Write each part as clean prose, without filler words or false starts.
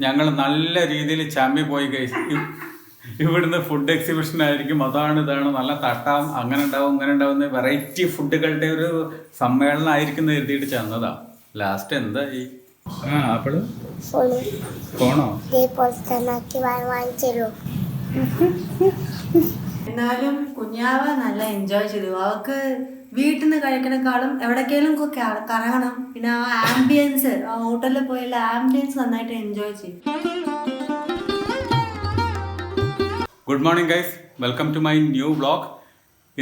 ഞങ്ങൾ നല്ല രീതിയിൽ ചമ്മി പോയി കഴിച്ചു. ഇവിടുന്ന് ഫുഡ് എക്സിബിഷൻ ആയിരിക്കും, അതാണ് ഇതാണ്, നല്ല തട്ടാം, അങ്ങനെ ഉണ്ടാവും ഇങ്ങനെ ഉണ്ടാവുന്ന വെറൈറ്റി ഫുഡുകളുടെ ഒരു സമ്മേളനം ആയിരിക്കും എന്ന് എഴുതിയിട്ട് ചെന്നതാ. ലാസ്റ്റ് എന്താ ഈ ആപ്പിള് ഫോണോ എന്നാലും കുഞ്ഞാവ നല്ല എൻജോയ് ചെയ്തു. അവൾക്ക് വീട്ടിൽ നിന്ന് കഴിക്കണേക്കാളും എവിടേക്കെങ്കിലും കറങ്ങണം. പിന്നെ ആ ആംബിയൻസ്, ആ ഹോട്ടലിൽ പോയുള്ള ആംബിയൻസ് നന്നായിട്ട് എൻജോയ് ചെയ്തു. Good morning guys, welcome to my new vlog.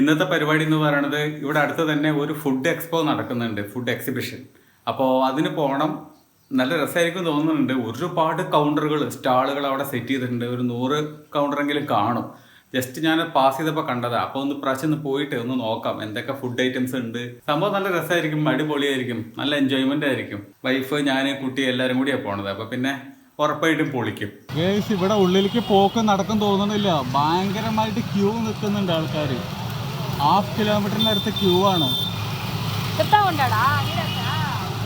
ഇന്നത്തെ പരിപാടി എന്ന് പറയുന്നത് ഇവിടെ അടുത്ത് തന്നെ ഒരു ഫുഡ് എക്സ്പോ നടക്കുന്നുണ്ട്, ഫുഡ് എക്സിബിഷൻ. അപ്പോൾ അതിന് പോകണം. നല്ല രസമായിരിക്കും തോന്നുന്നുണ്ട്. ഒരുപാട് കൗണ്ടറുകൾ, സ്റ്റാളുകൾ അവിടെ സെറ്റ് ചെയ്തിട്ടുണ്ട്. ഒരു 100 കൗണ്ടറെങ്കിലും കാണും. ജസ്റ്റ് ഞാൻ പാസ് ചെയ്തപ്പോൾ കണ്ടതാ. അപ്പോൾ ഒന്ന് പ്രാവശ്യം ഒന്ന് പോയിട്ട് ഒന്ന് നോക്കാം എന്തൊക്കെ ഫുഡ് ഐറ്റംസ് ഉണ്ട്. സംഭവം നല്ല രസമായിരിക്കും, അടിപൊളിയായിരിക്കും, നല്ല എൻജോയ്മെൻ്റ് ആയിരിക്കും. വൈഫ്, ഞാൻ, കുട്ടി എല്ലാവരും കൂടിയാണ് പോണത്. അപ്പോൾ പിന്നെ ഉറപ്പായിട്ടും പൊളിക്കും. ഇവിടെ ഉള്ളിലേക്ക് പോക്ക് നടക്കും തോന്നുന്നില്ല. ഭയങ്കരമായിട്ട് ക്യൂ നിൽക്കുന്നുണ്ട് ആൾക്കാർ. 1/2 കിലോമീറ്ററിൻ്റെ അടുത്ത് ക്യൂ ആണ്.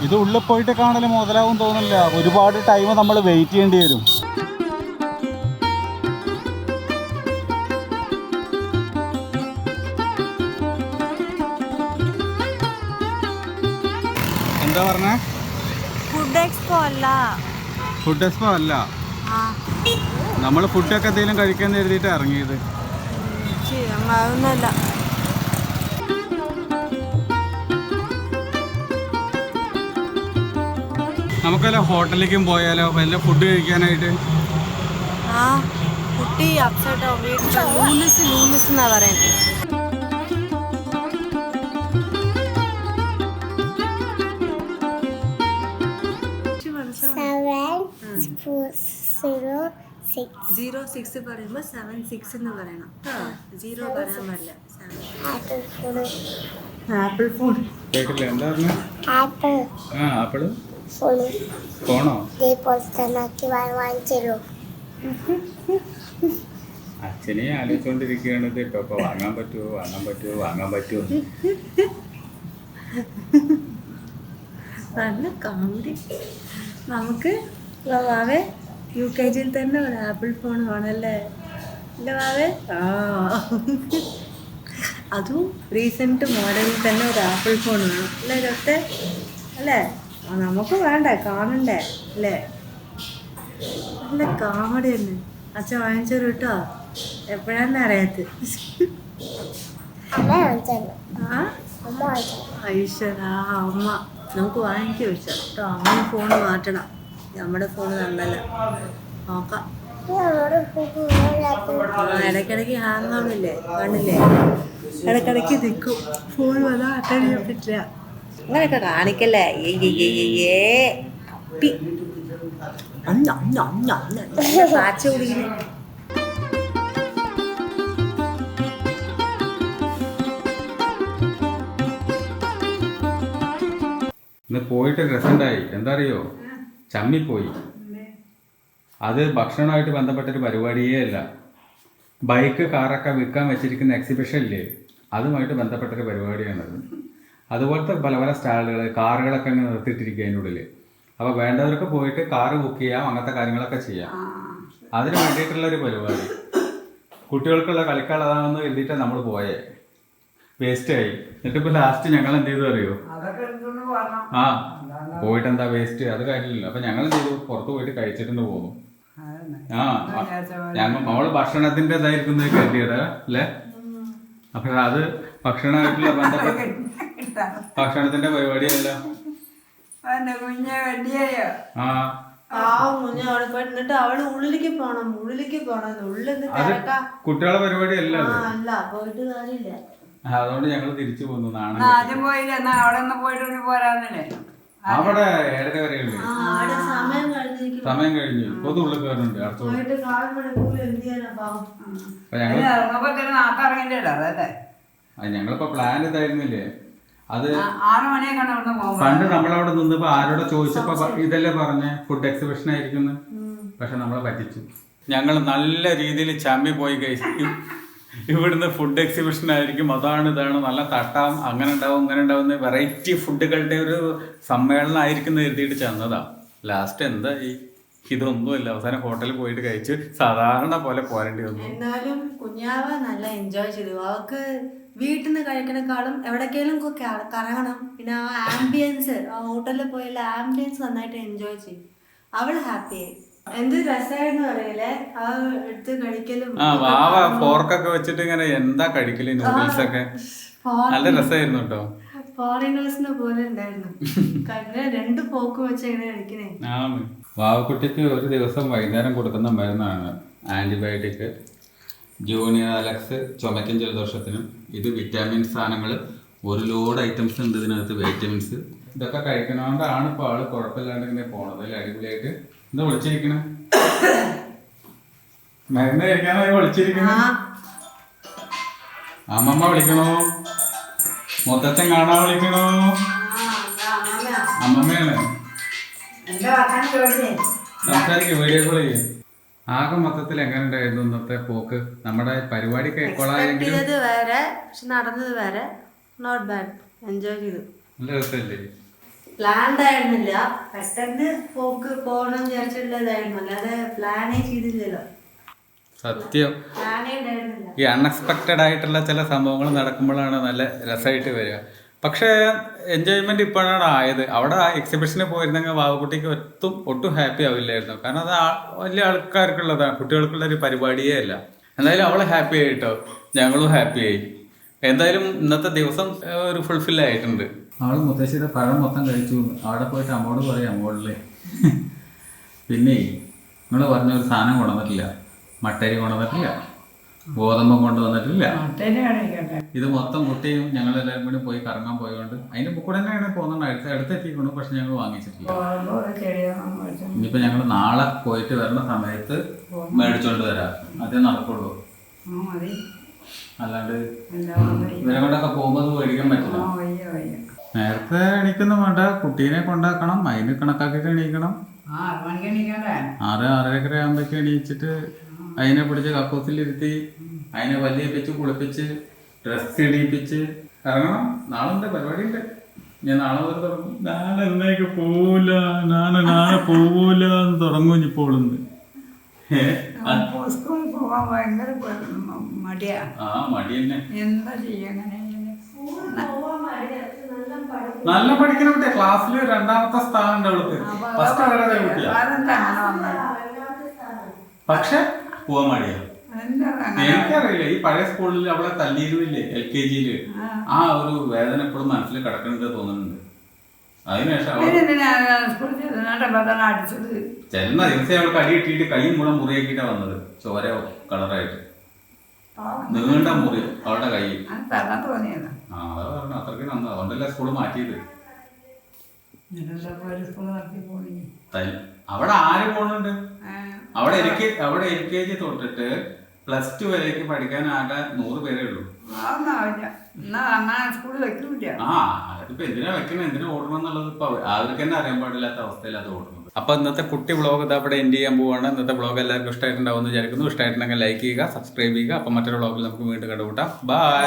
ഇത് ഉള്ളിൽ പോയിട്ട് കാണല് മുതലാവും തോന്നില്ല. ഒരുപാട് ടൈം നമ്മൾ വെയിറ്റ് ചെയ്യേണ്ടി വരും. എന്താ പറഞ്ഞ? ഫുഡ് എക്സ്പോ അല്ല, ഫുഡ് എക്സ്പോ അല്ല. നമ്മൾ ഫുഡൊക്കെ എന്തെങ്കിലും കഴിക്കാൻ എഴുതിയിട്ട് ഇറങ്ങിയത്. അതൊന്നുമല്ല. നമുക്കല്ല ഹോട്ടലിലേക്കും പോയാലോ, വല്ല ഫുഡ് കഴിക്കാനായിട്ട്. ആ കുട്ടി അപ്സെറ്റ് നൂഡിൽസ് എന്നാ പറയുന്നത്. സീറോ 6 പറയുമ്പോ 76 എന്ന് പറയണം. 0 പറയാൻ പാടില്ല. ആപ്പിൾ ഫോൺ കേട്ടില്ല. എന്താ പറഞ്ഞ? ആപ്പിള് ഫോണോ? അച്ഛനെ ആലോചിച്ചോണ്ടിരിക്കുകയാണ് ഇത് ഇപ്പൊ വാങ്ങാൻ പറ്റുമോ. നല്ല കോമഡി. നമുക്ക് വാവേ UKG തന്നെ ഒരു ആപ്പിൾ ഫോൺ വേണമല്ലേ? അല്ലേ വാവേ? അതും റീസെന്റ് മോഡലിൽ തന്നെ ഒരു ആപ്പിൾ ഫോൺ വേണം അല്ലേ ചൊത്തെ? അല്ലേ? നമുക്ക് വേണ്ടേ, കാണണ്ടേ അല്ലേ? നല്ല കോമഡി തന്നെ. അച്ഛൻ വാങ്ങിച്ചൊരു കേട്ടോ, എപ്പോഴാന്ന് അറിയാത്ത. ഐശ്വരാ അമ്മ നമുക്ക് വാങ്ങിക്കുക വെച്ചാൽ കേട്ടോ. അമ്മ ഫോണ് മാറ്റണം, നമ്മുടെ ഫോണ് നന്നല്ല. നോക്കാം. ഇടയ്ക്കിടയ്ക്ക് ഹാങ് ആവുന്നില്ലേ, കാണില്ലേ? ഇടയ്ക്കിടയ്ക്ക് നിൽക്കും ഫോൺ. വന്നാൽ അറ്റൻഡ് ചെയ്യാൻ പറ്റില്ല. അങ്ങനെയൊക്കെ കാണിക്കല്ലേ. കാച്ച കുടിക്കുന്നു. ഇന്ന് പോയിട്ട് രസമുണ്ടായി. എന്താ അറിയോ, ചമ്മിപ്പോയി. അത് ഭക്ഷണമായിട്ട് ബന്ധപ്പെട്ടൊരു പരിപാടിയേ അല്ല. ബൈക്ക്, കാറൊക്കെ വിൽക്കാൻ വെച്ചിരിക്കുന്ന എക്സിബിഷനില്ലേ, അതുമായിട്ട് ബന്ധപ്പെട്ടൊരു പരിപാടിയാണത്. അതുപോലത്തെ പല പല സ്റ്റാളുകൾ, കാറുകളൊക്കെ അങ്ങനെ നിർത്തിയിട്ടിരിക്കുക അതിൻ്റെ ഉള്ളിൽ. അപ്പോൾ വേണ്ടവർക്ക് പോയിട്ട് കാറ് ബുക്ക് ചെയ്യാം, അങ്ങനത്തെ കാര്യങ്ങളൊക്കെ ചെയ്യാം. അതിന് വേണ്ടിയിട്ടുള്ളൊരു പരിപാടി. കുട്ടികൾക്കുള്ള കളിക്കാനുള്ളതാണെന്ന് എഴുതിയിട്ടാണ് നമ്മൾ പോയേ. വേസ്റ്റായി. എന്നിട്ടിപ്പോൾ ലാസ്റ്റ് ഞങ്ങൾ എന്ത് ചെയ്തു അറിയോ? പോയിട്ട് എന്താ വേസ്റ്റ്, അത് കാര്യമില്ലല്ലോ. അപ്പം ഞങ്ങൾ എന്ത് ചെയ്തു, പുറത്ത് പോയിട്ട് കഴിച്ചിട്ടുണ്ട് പോന്നു. നമ്മള് ഭക്ഷണത്തിന്റെ ഇതായിരിക്കുന്നത് കരുതിയത് അല്ലേ? അപ്പൊ അത് ഭക്ഷണമായിട്ടുള്ള ബന്ധപ്പെട്ട ഭക്ഷണത്തിന്റെ പരിപാടിയല്ല. അവള് ഉള്ളിലേക്ക് പോണം. കുട്ടികളെ പരിപാടി അല്ല, പോയിട്ട് കാര്യമില്ല. അതുകൊണ്ട് ഞങ്ങൾ തിരിച്ചു പോന്നു. അവിടെ 7:30 വരെയുള്ളൂ. സമയം കഴിഞ്ഞു. ഇപ്പൊ ഉള്ളിൽ കയറുന്നുണ്ട്. ഞങ്ങളിപ്പോ പ്ലാൻ ഇതായിരുന്നില്ലേ, അത് 6 മണിയൊക്കെ പണ്ട് നമ്മളവിടെ നിന്നപ്പോ ആരോടെ ചോദിച്ചപ്പോ ഇതല്ലേ പറഞ്ഞ ഫുഡ് എക്സിബിഷൻ ആയിരിക്കും. പക്ഷെ നമ്മളെ പറ്റിച്ചു. ഞങ്ങൾ നല്ല രീതിയിൽ ചമ്മി പോയി കഴിച്ചു. ഇവിടുന്ന് ഫുഡ് എക്സിബിഷൻ ആയിരിക്കും, അതാണ് ഇതാണ്, നല്ല തട്ടാം, അങ്ങനെ ഉണ്ടാവും ഇങ്ങനെ ഉണ്ടാവുന്ന വെറൈറ്റി ഫുഡുകളുടെ ഒരു സമ്മേളനം ആയിരിക്കും എന്ന് എഴുതിയിട്ട് ചെന്നതാ. ലാസ്റ്റ് എന്താ ഈ ഇതൊന്നുമില്ല. അവസാനം ഹോട്ടലിൽ പോയിട്ട് കഴിച്ച് സാധാരണ പോലെ പോരേണ്ടി വന്നു. എന്നാലും കുഞ്ഞാവ നല്ല എൻജോയ് ചെയ്തു. അവൾക്ക് വീട്ടിൽ നിന്ന് കഴിക്കണേക്കാളും എവിടേക്കെങ്കിലും കറങ്ങണം. പിന്നെ ആ ആംബിയൻസ്, ആ ഹോട്ടലിൽ പോയുള്ള ആംബിയൻസ് നന്നായിട്ട് എൻജോയ് ചെയ്യും. അവൾ ഹാപ്പിയായി. എന്ത് രസമായിരുന്നു അറിയില്ലേ ആ എടുത്ത് കഴിക്കലും. വാവ ഫോർക്കൊക്കെ വെച്ചിട്ട് ഇങ്ങനെ എന്താ കഴിക്കല് നൂഡിൽസ് ഒക്കെ. നല്ല രസമായിരുന്നു കേട്ടോ. ഫോറിനേഴ്സിനെ പോലെ ഉണ്ടായിരുന്നു. 2 പോക്ക് വെച്ച് എങ്ങനെ കഴിക്കണേ. വാവക്കുട്ടിക്ക് ഒരു ദിവസം വൈകുന്നേരം കൊടുക്കുന്ന മരുന്നാണ് ആന്റിബയോട്ടിക്. ജൂനിയർ അലക്സ് ചുമക്കും ജലദോഷത്തിനും. ഇത് വിറ്റാമിൻ സാധനങ്ങൾ, ഒരു ലോഡ് ഐറ്റംസ് ഉണ്ട് ഇതിനകത്ത്, വൈറ്റമിൻസ്. ഇതൊക്കെ കഴിക്കണോണ്ടാണ് ഇപ്പോൾ ആള് കുഴപ്പമില്ലാണ്ട് ഇങ്ങനെ പോണത്. അല്ലേ, അടിപൊളിയായിട്ട്. എന്താ വിളിച്ചിരിക്കണേ? മരുന്ന് കഴിക്കാനായി വിളിച്ചിരിക്കണ. അമ്മമ്മ വിളിക്കണോ? മുത്തച്ഛൻ കാണാൻ വിളിക്കണോ? അമ്മമ്മയാണ്. സംസാരിക്കും, വീഡിയോ കോൾ ചെയ്യും. ആകെ മൊത്തത്തിൽ എങ്ങനെ ഉണ്ടായിരുന്നു ഇന്നത്തെ പോക്ക്? നമ്മുടെ പരിപാടി കേൾക്കോളായെങ്കിലും വേറെ, പക്ഷെ നടന്നത് വേറെ. നോട്ട് ബാഡ്, എൻജോയ് ചെയ്തു. നല്ല രസമല്ലേ? പ്ലാൻഡ് ആയിരുന്നില്ല, പെട്ടെന്ന് പോക്ക് പോകണം വിചാരിച്ചിട്ടുള്ളതായിരുന്നു, അല്ലാതെ പ്ലാനേ ചെയ്തില്ലല്ലോ. സത്യം, പ്ലാനേ ഉണ്ടായിരുന്നില്ല. ഈ അൺഎക്സ്പെക്റ്റഡ് ആയിട്ടുള്ള ചില സംഭവങ്ങൾ നടക്കുമ്പോഴാണ് നല്ല രസമായിട്ട് വരിക. പക്ഷേ എൻജോയ്മെന്റ് ഇപ്പോഴാണ് ആയത്. അവിടെ ആ എക്സിബിഷന് പോയിരുന്നെങ്കിൽ വാവക്കുട്ടിക്ക് ഒട്ടും ഹാപ്പി ആവില്ലായിരുന്നു. കാരണം അത് വലിയ ആൾക്കാർക്കുള്ളതാണ്, കുട്ടികൾക്കുള്ള ഒരു പരിപാടിയേ അല്ല. എന്തായാലും അവള് ഹാപ്പി ആയിട്ടോ, ഞങ്ങളും ഹാപ്പിയായി. എന്തായാലും ഇന്നത്തെ ദിവസം ഒരു ഫുൾഫിൽ ആയിട്ടുണ്ട്. അവള് മുത്തശ്ശിയുടെ പഴം മൊത്തം കഴിച്ചു. അവിടെ പോയിട്ട് അമ്മോട് പറയാം, അമ്മോളില് പിന്നെ നിങ്ങൾ പറഞ്ഞ ഒരു സാധനം കൊണ്ടുവന്നിട്ടില്ല, മട്ടരി കൊണ്ടുവന്നിട്ടില്ല, ഗോതമ്പം കൊണ്ടുവന്നിട്ടില്ല. ഇത് മൊത്തം കുട്ടിയും ഞങ്ങളെല്ലാവരും കൂടി പോയി കറങ്ങാൻ പോയതുകൊണ്ട് അതിന്റെ കൂടെ തന്നെയാണ് പോകുന്നത്. അടുത്തെത്തിക്കൊണ്ട്, പക്ഷെ ഞങ്ങൾ വാങ്ങിച്ചിട്ടില്ല. ഇനിയിപ്പോ ഞങ്ങൾ നാളെ പോയിട്ട് വരുന്ന സമയത്ത് മേടിച്ചോണ്ട് വരാം, അതേ നടക്കുള്ളൂ. അല്ലാണ്ട് ഇവരെ കൊണ്ടൊക്കെ പോകുമ്പോൾ അത് മേടിക്കാൻ പറ്റില്ല. നേരത്തെ എണീക്കുന്ന വേണ്ട, കുട്ടീനെ കൊണ്ടാക്കണം, അതിന് കണക്കാക്കിട്ട് എണീക്കണം. 6-6:30 ആകുമ്പോഴേക്ക് എണീച്ചിട്ട് അതിനെ പിടിച്ച് കക്കൂസിലിരുത്തി അതിനെ വലിയപ്പിച്ച് കുളിപ്പിച്ച് ഡ്രസ് ഇടിപ്പിച്ച് ഇറങ്ങണം. നാളെ ഉണ്ട്, പരിപാടി ഉണ്ട്. ഞാൻ നാളെ മുതൽ തുടങ്ങും. ഞാൻ എന്നേക്ക് പോവൂല, നാളെ പോവൂല എന്ന് തുടങ്ങും ഇപ്പോളൊന്ന്. മടി തന്നെ. നല്ല പഠിക്കുന്ന കുട്ടിയാ, ക്ലാസ്സില് 2ാമത്തെ സ്ഥാനം ഉണ്ട് അവൾക്ക്. ഫസ്റ്റ് വരാതെ കുട്ടിയാ, പക്ഷെ പോവാൻ മടിയാ. എനിക്കറിയില്ല, ഈ പഴയ സ്കൂളിൽ അവളെ തല്ലിയിരുന്നില്ലേ LKG ആ ഒരു വേദന എപ്പോഴും മനസ്സിൽ കിടക്കണത് തോന്നുന്നുണ്ട്. അതിനുശേഷം ചെന്ന ദിവസം അവൾക്ക് അടി കിട്ടിയിട്ട് കൈയും കൂടെ മുറിയാക്കിയിട്ടാ വന്നത്, ചോര കളറായിട്ട് നീണ്ട മുറി അവളുടെ കൈ. അതാ പറഞ്ഞു, അത്രയ്ക്ക് നന്ന്. അതുകൊണ്ടല്ലേ സ്കൂള് മാറ്റിയത്. അവിടെ ആര് പോണുണ്ട്? അവിടെ LKG തൊട്ടിട്ട് +2 വരേക്ക് പഠിക്കാൻ ആകെ 100 പേരേ ഉള്ളൂ. അതിപ്പോ എന്തിനാ വെക്കണം, എന്തിനാ ഓടണം എന്നുള്ളത് ഇപ്പൊ അവർക്ക് തന്നെ അറിയാൻ പാടില്ലാത്ത അവസ്ഥയിൽ അത് ഓടുന്നത്. അപ്പൊ ഇന്നത്തെ കുട്ടി വ്ളോഗ് ഇത് അവിടെ എൻഡ് ചെയ്യാൻ പോവാണ്. ഇന്നത്തെ വ്ളോഗ് എല്ലാവർക്കും ഇഷ്ടമായിട്ടുണ്ടാവും എന്ന് വിചാരിക്കുന്നു. ഇഷ്ടമായിട്ടുണ്ടെങ്കിൽ ലൈക്ക് ചെയ്യുക, സബ്സ്ക്രൈബ് ചെയ്യുക. അപ്പൊ മറ്റൊരു വ്ളോഗിൽ നമുക്ക് വീണ്ടും കണ്ടുമുട്ടാം. ബൈ.